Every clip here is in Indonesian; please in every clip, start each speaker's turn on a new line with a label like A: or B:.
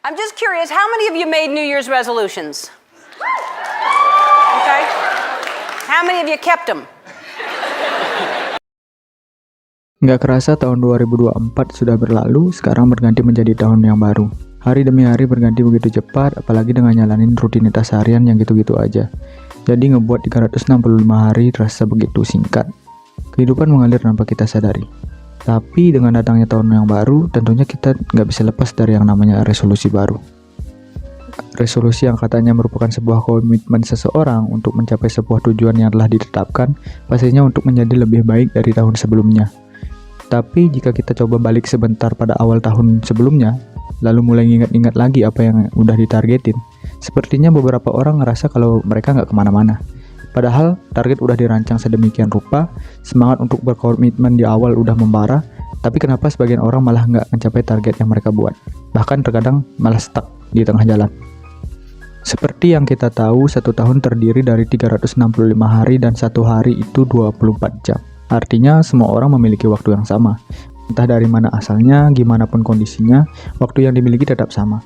A: I'm just curious, how many of you made New Year's resolutions? Okay. How many of you kept them?
B: Nggak kerasa tahun 2024 sudah berlalu, sekarang berganti menjadi tahun yang baru. Hari demi hari berganti begitu cepat, apalagi dengan nyalanin rutinitas harian yang gitu-gitu aja. Jadi ngebuat 365 hari terasa begitu singkat. Kehidupan mengalir tanpa kita sadari. Tapi dengan datangnya tahun yang baru, tentunya kita nggak bisa lepas dari yang namanya resolusi baru. Resolusi yang katanya merupakan sebuah komitmen seseorang untuk mencapai sebuah tujuan yang telah ditetapkan, pastinya untuk menjadi lebih baik dari tahun sebelumnya. Tapi jika kita coba balik sebentar pada awal tahun sebelumnya, lalu mulai ingat-ingat lagi apa yang udah ditargetin, sepertinya beberapa orang ngerasa kalau mereka nggak kemana-mana. Padahal target udah dirancang sedemikian rupa, semangat untuk berkomitmen di awal udah membara, tapi kenapa sebagian orang malah nggak mencapai target yang mereka buat? Bahkan terkadang malah stuck di tengah jalan. Seperti yang kita tahu, satu tahun terdiri dari 365 hari dan satu hari itu 24 jam. Artinya semua orang memiliki waktu yang sama. Entah dari mana asalnya, gimana pun kondisinya, waktu yang dimiliki tetap sama.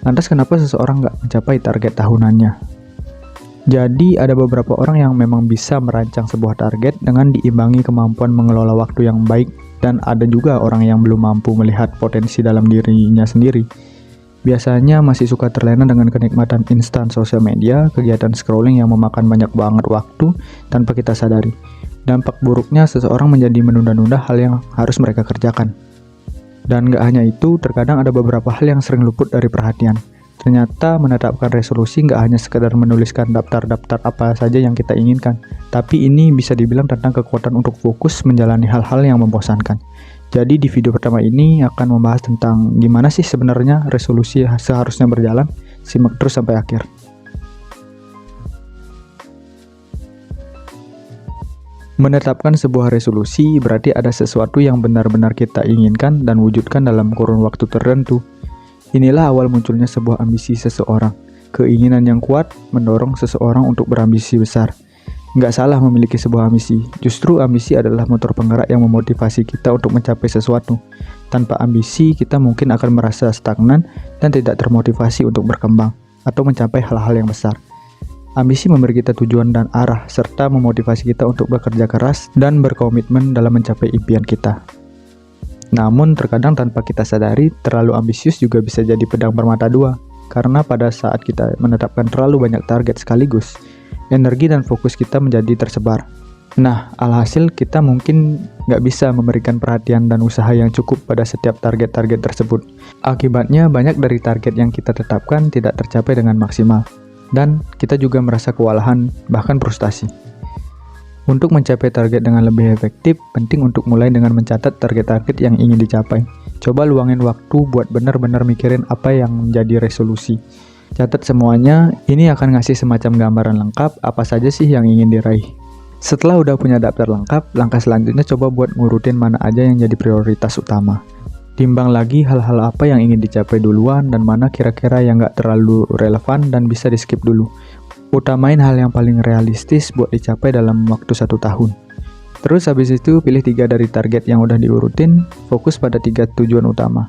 B: Lantas kenapa seseorang nggak mencapai target tahunannya? Jadi ada beberapa orang yang memang bisa merancang sebuah target dengan diimbangi kemampuan mengelola waktu yang baik, dan ada juga orang yang belum mampu melihat potensi dalam dirinya sendiri. Biasanya masih suka terlena dengan kenikmatan instan sosial media, kegiatan scrolling yang memakan banyak banget waktu tanpa kita sadari. Dampak buruknya seseorang menjadi menunda-nunda hal yang harus mereka kerjakan. Dan gak hanya itu, terkadang ada beberapa hal yang sering luput dari perhatian. Ternyata menetapkan resolusi gak hanya sekedar menuliskan daftar-daftar apa saja yang kita inginkan, tapi ini bisa dibilang tentang kekuatan untuk fokus menjalani hal-hal yang membosankan. Jadi di video pertama ini akan membahas tentang gimana sih sebenarnya resolusi seharusnya berjalan. Simak terus sampai akhir. Menetapkan sebuah resolusi berarti ada sesuatu yang benar-benar kita inginkan dan wujudkan dalam kurun waktu tertentu. Inilah awal munculnya sebuah ambisi seseorang. Keinginan yang kuat mendorong seseorang untuk berambisi besar. Nggak salah memiliki sebuah ambisi, justru ambisi adalah motor penggerak yang memotivasi kita untuk mencapai sesuatu. Tanpa ambisi, kita mungkin akan merasa stagnan dan tidak termotivasi untuk berkembang atau mencapai hal-hal yang besar. Ambisi memberi kita tujuan dan arah, serta memotivasi kita untuk bekerja keras dan berkomitmen dalam mencapai impian kita. Namun, terkadang tanpa kita sadari, terlalu ambisius juga bisa jadi pedang bermata dua, karena pada saat kita menetapkan terlalu banyak target sekaligus, energi dan fokus kita menjadi tersebar. Nah, alhasil kita mungkin nggak bisa memberikan perhatian dan usaha yang cukup pada setiap target-target tersebut. Akibatnya, banyak dari target yang kita tetapkan tidak tercapai dengan maksimal. Dan kita juga merasa kewalahan, bahkan frustasi. Untuk mencapai target dengan lebih efektif, penting untuk mulai dengan mencatat target-target yang ingin dicapai. Coba luangin waktu buat benar-benar mikirin apa yang menjadi resolusi. Catat semuanya, ini akan ngasih semacam gambaran lengkap apa saja sih yang ingin diraih. Setelah udah punya daftar lengkap, langkah selanjutnya coba buat ngurutin mana aja yang jadi prioritas utama. Timbang lagi hal-hal apa yang ingin dicapai duluan dan mana kira-kira yang nggak terlalu relevan dan bisa di skip dulu. Utamain hal yang paling realistis buat dicapai dalam waktu 1 tahun. Terus habis itu pilih 3 dari target yang udah diurutin, fokus pada 3 tujuan utama.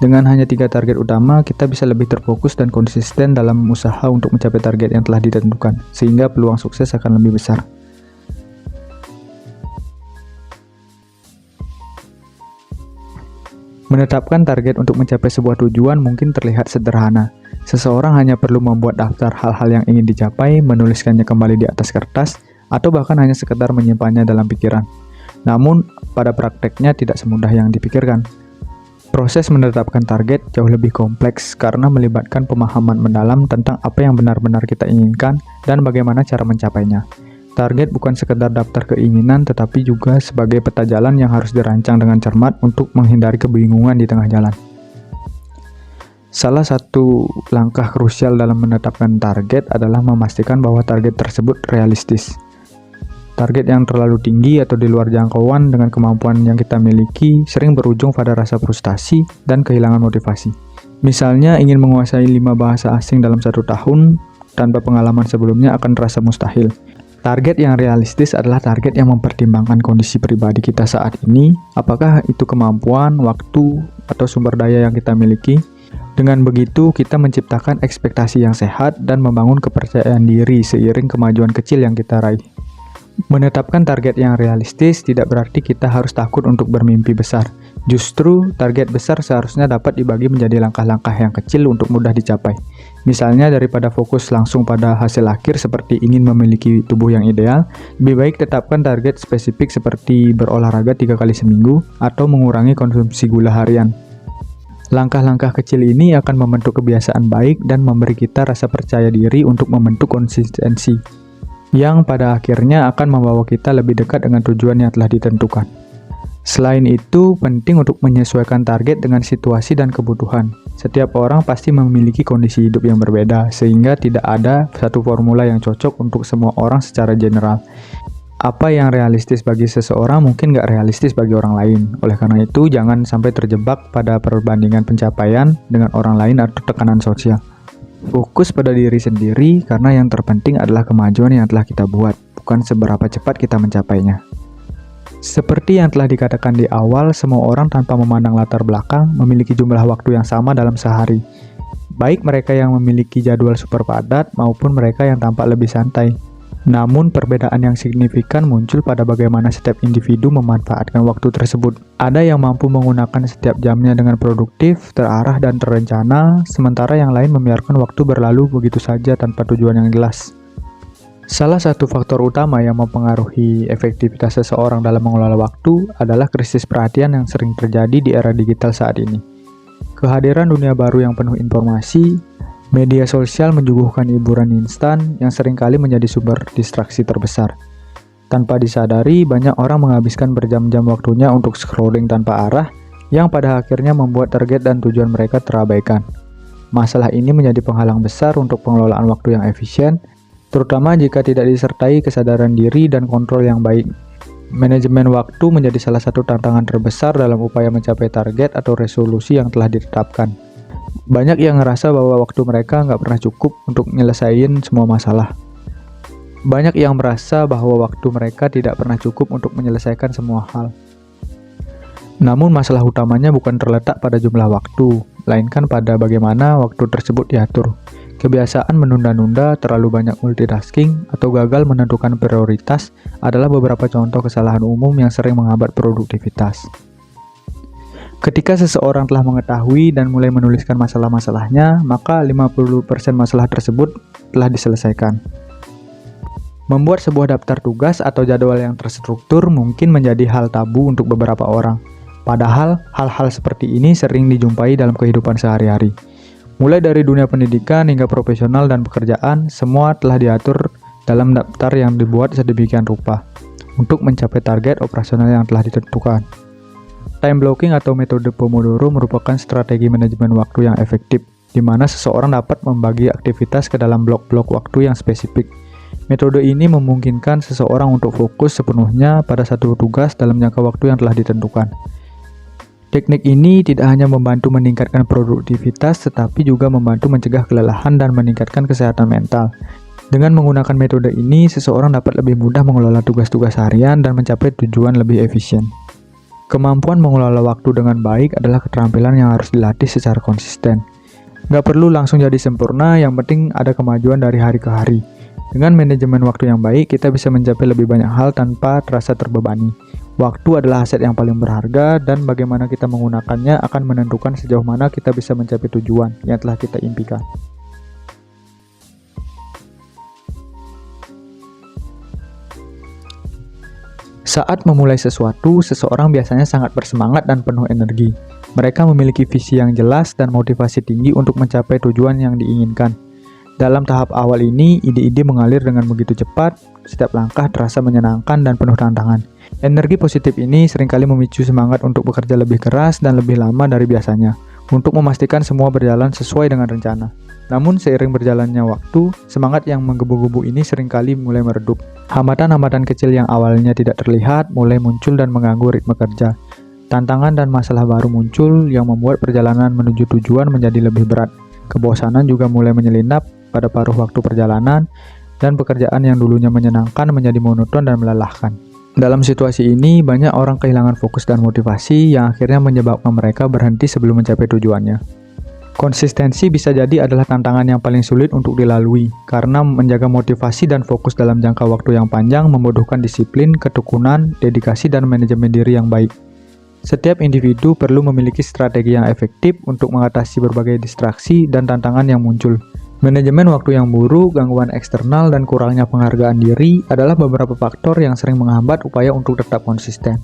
B: Dengan hanya 3 target utama, kita bisa lebih terfokus dan konsisten dalam usaha untuk mencapai target yang telah ditentukan, sehingga peluang sukses akan lebih besar. Menetapkan target untuk mencapai sebuah tujuan mungkin terlihat sederhana. Seseorang hanya perlu membuat daftar hal-hal yang ingin dicapai, menuliskannya kembali di atas kertas, atau bahkan hanya sekedar menyimpannya dalam pikiran. Namun, pada prakteknya tidak semudah yang dipikirkan. Proses menetapkan target jauh lebih kompleks karena melibatkan pemahaman mendalam tentang apa yang benar-benar kita inginkan dan bagaimana cara mencapainya. Target bukan sekedar daftar keinginan, tetapi juga sebagai peta jalan yang harus dirancang dengan cermat untuk menghindari kebingungan di tengah jalan. Salah satu langkah krusial dalam menetapkan target adalah memastikan bahwa target tersebut realistis. Target yang terlalu tinggi atau di luar jangkauan dengan kemampuan yang kita miliki sering berujung pada rasa frustasi dan kehilangan motivasi. Misalnya ingin menguasai 5 bahasa asing dalam 1 tahun, tanpa pengalaman sebelumnya akan terasa mustahil. Target yang realistis adalah target yang mempertimbangkan kondisi pribadi kita saat ini, apakah itu kemampuan, waktu, atau sumber daya yang kita miliki. Dengan begitu, kita menciptakan ekspektasi yang sehat dan membangun kepercayaan diri seiring kemajuan kecil yang kita raih. Menetapkan target yang realistis tidak berarti kita harus takut untuk bermimpi besar. Justru, target besar seharusnya dapat dibagi menjadi langkah-langkah yang kecil untuk mudah dicapai. Misalnya, daripada fokus langsung pada hasil akhir seperti ingin memiliki tubuh yang ideal, lebih baik tetapkan target spesifik seperti berolahraga 3 kali seminggu atau mengurangi konsumsi gula harian. Langkah-langkah kecil ini akan membentuk kebiasaan baik dan memberi kita rasa percaya diri untuk membentuk konsistensi, yang pada akhirnya akan membawa kita lebih dekat dengan tujuan yang telah ditentukan. Selain itu, penting untuk menyesuaikan target dengan situasi dan kebutuhan. Setiap orang pasti memiliki kondisi hidup yang berbeda, sehingga tidak ada satu formula yang cocok untuk semua orang secara general. Apa yang realistis bagi seseorang mungkin nggak realistis bagi orang lain. Oleh karena itu, jangan sampai terjebak pada perbandingan pencapaian dengan orang lain atau tekanan sosial. Fokus pada diri sendiri karena yang terpenting adalah kemajuan yang telah kita buat, bukan seberapa cepat kita mencapainya. Seperti yang telah dikatakan di awal, semua orang tanpa memandang latar belakang memiliki jumlah waktu yang sama dalam sehari. Baik mereka yang memiliki jadwal super padat maupun mereka yang tampak lebih santai. Namun perbedaan yang signifikan muncul pada bagaimana setiap individu memanfaatkan waktu tersebut. Ada yang mampu menggunakan setiap jamnya dengan produktif, terarah dan terencana, sementara yang lain membiarkan waktu berlalu begitu saja tanpa tujuan yang jelas. Salah satu faktor utama yang mempengaruhi efektivitas seseorang dalam mengelola waktu adalah krisis perhatian yang sering terjadi di era digital saat ini. Kehadiran dunia baru yang penuh informasi, media sosial menyuguhkan hiburan instan yang seringkali menjadi sumber distraksi terbesar. Tanpa disadari, banyak orang menghabiskan berjam-jam waktunya untuk scrolling tanpa arah, yang pada akhirnya membuat target dan tujuan mereka terabaikan. Masalah ini menjadi penghalang besar untuk pengelolaan waktu yang efisien, terutama jika tidak disertai kesadaran diri dan kontrol yang baik. Manajemen waktu menjadi salah satu tantangan terbesar dalam upaya mencapai target atau resolusi yang telah ditetapkan. Banyak yang ngerasa bahwa waktu mereka nggak pernah cukup untuk nyelesain semua masalah. Banyak yang merasa bahwa waktu mereka tidak pernah cukup untuk menyelesaikan semua hal. Namun masalah utamanya bukan terletak pada jumlah waktu, melainkan pada bagaimana waktu tersebut diatur. Kebiasaan menunda-nunda, terlalu banyak multitasking, atau gagal menentukan prioritas adalah beberapa contoh kesalahan umum yang sering menghambat produktivitas. Ketika seseorang telah mengetahui dan mulai menuliskan masalah-masalahnya, maka 50% masalah tersebut telah diselesaikan. Membuat sebuah daftar tugas atau jadwal yang terstruktur mungkin menjadi hal tabu untuk beberapa orang. Padahal, hal-hal seperti ini sering dijumpai dalam kehidupan sehari-hari. Mulai dari dunia pendidikan hingga profesional dan pekerjaan, semua telah diatur dalam daftar yang dibuat sedemikian rupa untuk mencapai target operasional yang telah ditentukan. Time blocking atau metode Pomodoro merupakan strategi manajemen waktu yang efektif, di mana seseorang dapat membagi aktivitas ke dalam blok-blok waktu yang spesifik. Metode ini memungkinkan seseorang untuk fokus sepenuhnya pada satu tugas dalam jangka waktu yang telah ditentukan. Teknik ini tidak hanya membantu meningkatkan produktivitas, tetapi juga membantu mencegah kelelahan dan meningkatkan kesehatan mental. Dengan menggunakan metode ini, seseorang dapat lebih mudah mengelola tugas-tugas harian dan mencapai tujuan lebih efisien. Kemampuan mengelola waktu dengan baik adalah keterampilan yang harus dilatih secara konsisten. Nggak perlu langsung jadi sempurna, yang penting ada kemajuan dari hari ke hari. Dengan manajemen waktu yang baik, kita bisa mencapai lebih banyak hal tanpa terasa terbebani. Waktu adalah aset yang paling berharga, dan bagaimana kita menggunakannya akan menentukan sejauh mana kita bisa mencapai tujuan yang telah kita impikan. Saat memulai sesuatu, seseorang biasanya sangat bersemangat dan penuh energi. Mereka memiliki visi yang jelas dan motivasi tinggi untuk mencapai tujuan yang diinginkan. Dalam tahap awal ini, ide-ide mengalir dengan begitu cepat, setiap langkah terasa menyenangkan dan penuh tantangan. Energi positif ini seringkali memicu semangat untuk bekerja lebih keras dan lebih lama dari biasanya, untuk memastikan semua berjalan sesuai dengan rencana. Namun seiring berjalannya waktu, semangat yang menggebu-gebu ini seringkali mulai meredup. Hambatan-hambatan kecil yang awalnya tidak terlihat mulai muncul dan mengganggu ritme kerja. Tantangan dan masalah baru muncul yang membuat perjalanan menuju tujuan menjadi lebih berat. Kebosanan juga mulai menyelinap pada paruh waktu perjalanan, dan pekerjaan yang dulunya menyenangkan menjadi monoton dan melelahkan. Dalam situasi ini, banyak orang kehilangan fokus dan motivasi yang akhirnya menyebabkan mereka berhenti sebelum mencapai tujuannya. Konsistensi bisa jadi adalah tantangan yang paling sulit untuk dilalui, karena menjaga motivasi dan fokus dalam jangka waktu yang panjang membutuhkan disiplin, ketekunan, dedikasi, dan manajemen diri yang baik. Setiap individu perlu memiliki strategi yang efektif untuk mengatasi berbagai distraksi dan tantangan yang muncul. Manajemen waktu yang buruk, gangguan eksternal, dan kurangnya penghargaan diri adalah beberapa faktor yang sering menghambat upaya untuk tetap konsisten.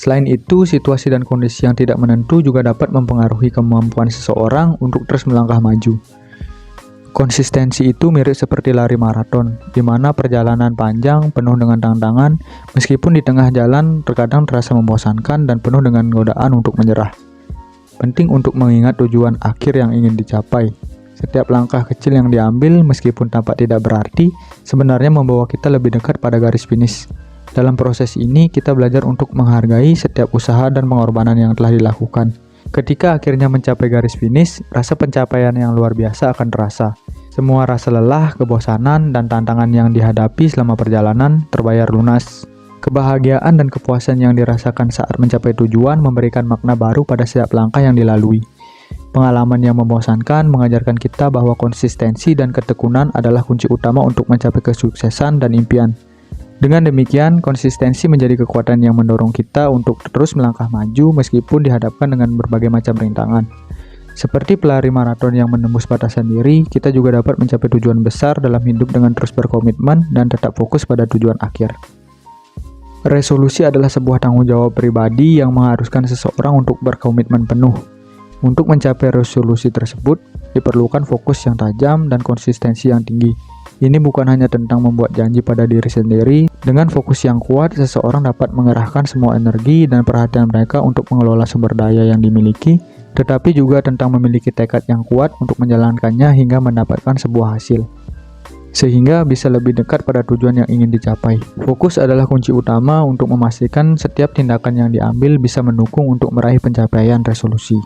B: Selain itu, situasi dan kondisi yang tidak menentu juga dapat mempengaruhi kemampuan seseorang untuk terus melangkah maju. Konsistensi itu mirip seperti lari maraton, di mana perjalanan panjang penuh dengan tantangan, meskipun di tengah jalan terkadang terasa membosankan dan penuh dengan godaan untuk menyerah. Penting untuk mengingat tujuan akhir yang ingin dicapai. Setiap langkah kecil yang diambil, meskipun tampak tidak berarti, sebenarnya membawa kita lebih dekat pada garis finish. Dalam proses ini, kita belajar untuk menghargai setiap usaha dan pengorbanan yang telah dilakukan. Ketika akhirnya mencapai garis finish, rasa pencapaian yang luar biasa akan terasa. Semua rasa lelah, kebosanan, dan tantangan yang dihadapi selama perjalanan terbayar lunas. Kebahagiaan dan kepuasan yang dirasakan saat mencapai tujuan memberikan makna baru pada setiap langkah yang dilalui. Pengalaman yang membosankan mengajarkan kita bahwa konsistensi dan ketekunan adalah kunci utama untuk mencapai kesuksesan dan impian. Dengan demikian, konsistensi menjadi kekuatan yang mendorong kita untuk terus melangkah maju meskipun dihadapkan dengan berbagai macam rintangan. Seperti pelari maraton yang menembus batasan diri, kita juga dapat mencapai tujuan besar dalam hidup dengan terus berkomitmen dan tetap fokus pada tujuan akhir. Resolusi adalah sebuah tanggung jawab pribadi yang mengharuskan seseorang untuk berkomitmen penuh. Untuk mencapai resolusi tersebut, diperlukan fokus yang tajam dan konsistensi yang tinggi. Ini bukan hanya tentang membuat janji pada diri sendiri. Dengan fokus yang kuat, seseorang dapat mengerahkan semua energi dan perhatian mereka untuk mengelola sumber daya yang dimiliki, tetapi juga tentang memiliki tekad yang kuat untuk menjalankannya hingga mendapatkan sebuah hasil, sehingga bisa lebih dekat pada tujuan yang ingin dicapai. Fokus adalah kunci utama untuk memastikan setiap tindakan yang diambil bisa mendukung untuk meraih pencapaian resolusi.